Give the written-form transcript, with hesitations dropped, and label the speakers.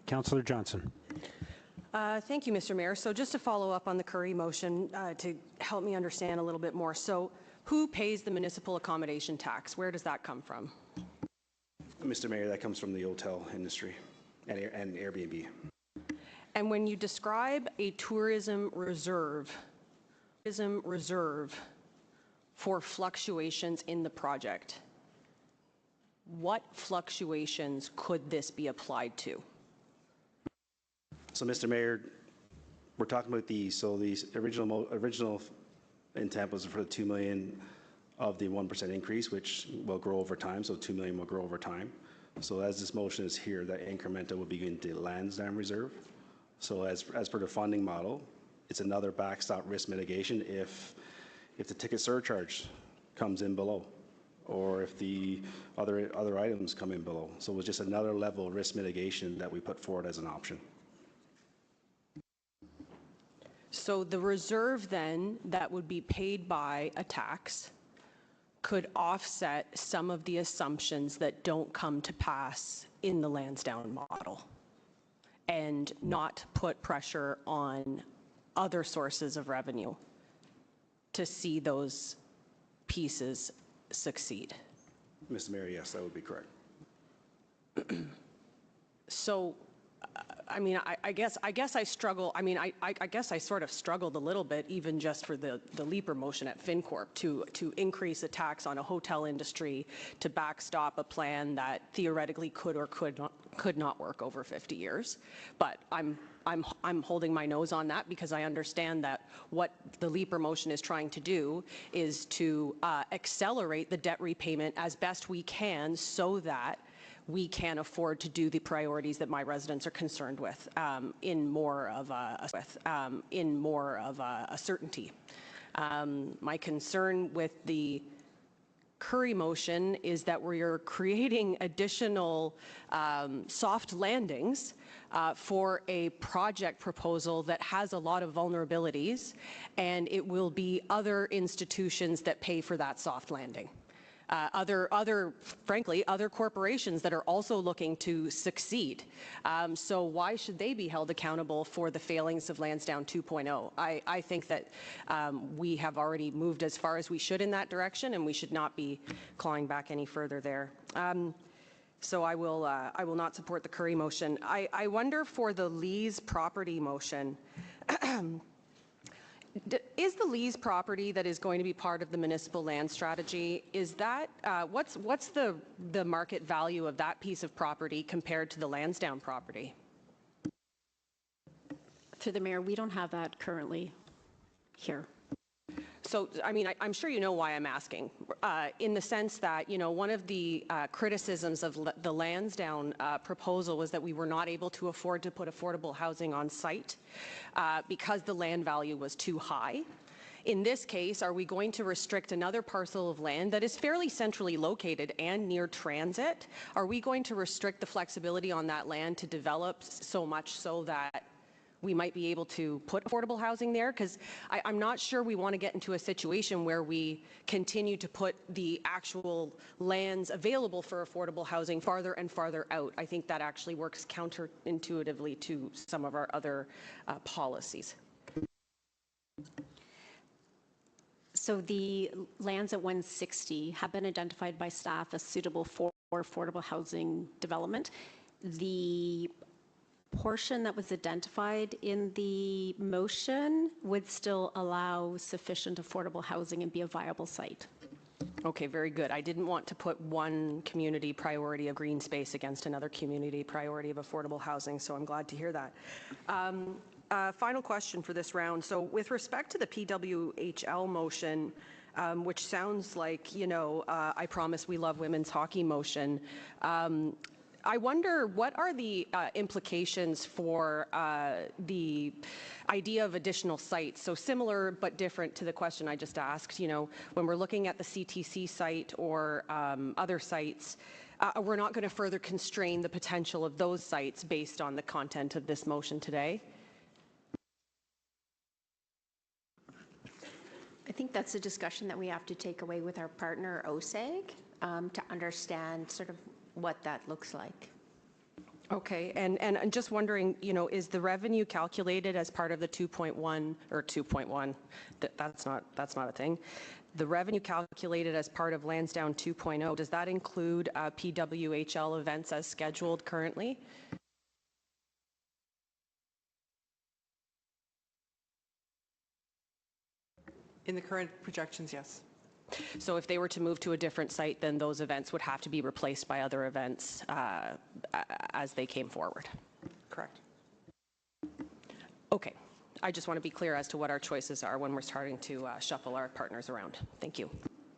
Speaker 1: Councillor Johnson.
Speaker 2: Thank you, Mr. Mayor. So just to follow up on the Curry motion to help me understand a little bit more. So who pays the municipal accommodation tax? Where does that come from?
Speaker 3: Mr. Mayor, that comes from the hotel industry and Airbnb.
Speaker 2: And when you describe a tourism reserve for fluctuations in the project, what fluctuations could this be applied to?
Speaker 3: So, Mr. Mayor, we're talking about these original intent was for the $2 million of the 1% increase, which will grow over time. So $2 million will grow over time. So as this motion is here, that incremental will be into Lansdowne Reserve. So as per the funding model, it's another backstop risk mitigation if the ticket surcharge comes in below, or if the other items come in below. So it was just another level of risk mitigation that we put forward as an option.
Speaker 2: So the reserve then that would be paid by a tax could offset some of the assumptions that don't come to pass in the Lansdowne model and not put pressure on other sources of revenue to see those pieces succeed.
Speaker 3: Mr. Mayor, yes, that would be correct.
Speaker 2: So, I mean, I guess I struggle. I mean, I guess I sort of struggled a little bit, even just for the Leaper motion at FinCorp to increase a tax on a hotel industry to backstop a plan that theoretically could or could not work over 50 years. But I'm holding my nose on that because I understand that what the Leaper motion is trying to do is to accelerate the debt repayment as best we can so that we can afford to do the priorities that my residents are concerned with in more of a certainty. My concern with the Curry motion is that we're creating additional soft landings for a project proposal that has a lot of vulnerabilities, and it will be other institutions that pay for that soft landing. Frankly, other corporations that are also looking to succeed. So why should they be held accountable for the failings of Lansdowne 2.0? I think that we have already moved as far as we should in that direction, and we should not be clawing back any further there. So I will not support the Curry motion. I wonder for the Lees property motion, is the Lees property that is going to be part of the municipal land strategy, is that, what's the market value of that piece of property compared to the Lansdowne property?
Speaker 4: Through the Mayor, we don't have that currently here.
Speaker 2: So, I mean, I'm sure you know why I'm asking, in the sense that, you know, one of the criticisms of the Lansdowne proposal was that we were not able to afford to put affordable housing on site because the land value was too high. In this case, are we going to restrict another parcel of land that is fairly centrally located and near transit? Are we going to restrict the flexibility on that land to develop so much so that we might be able to put affordable housing there? Because I'm not sure we want to get into a situation where we continue to put the actual lands available for affordable housing farther and farther out. I think that actually works counterintuitively to some of our other policies.
Speaker 4: So the lands at 160 have been identified by staff as suitable for affordable housing development. The portion that was identified in the motion would still allow sufficient affordable housing and be a viable site.
Speaker 2: Okay, very good. I didn't want to put one community priority of green space against another community priority of affordable housing, so I'm glad to hear that. Final question for this round. So with respect to the PWHL motion, which sounds like, you know, I promise we love women's hockey motion, I wonder what are the implications for the idea of additional sites? So similar but different to the question I just asked. You know, when we're looking at the CTC site or other sites, we're not going to further constrain the potential of those sites based on the content of this motion today.
Speaker 5: I think that's a discussion that we have to take away with our partner OSAG to understand sort of what that looks like.
Speaker 2: Okay, and I'm just wondering, you know, is the revenue calculated as part of the 2.1 or 2.1? That's not a thing. The revenue calculated as part of Lansdowne 2.0, does that include PWHL events as scheduled currently?
Speaker 1: In the current projections, yes.
Speaker 2: So if they were to move to a different site, then those events would have to be replaced by other events as they came forward.
Speaker 1: Correct.
Speaker 2: Okay. I just want to be clear as to what our choices are when we're starting to shuffle our partners around. Thank you.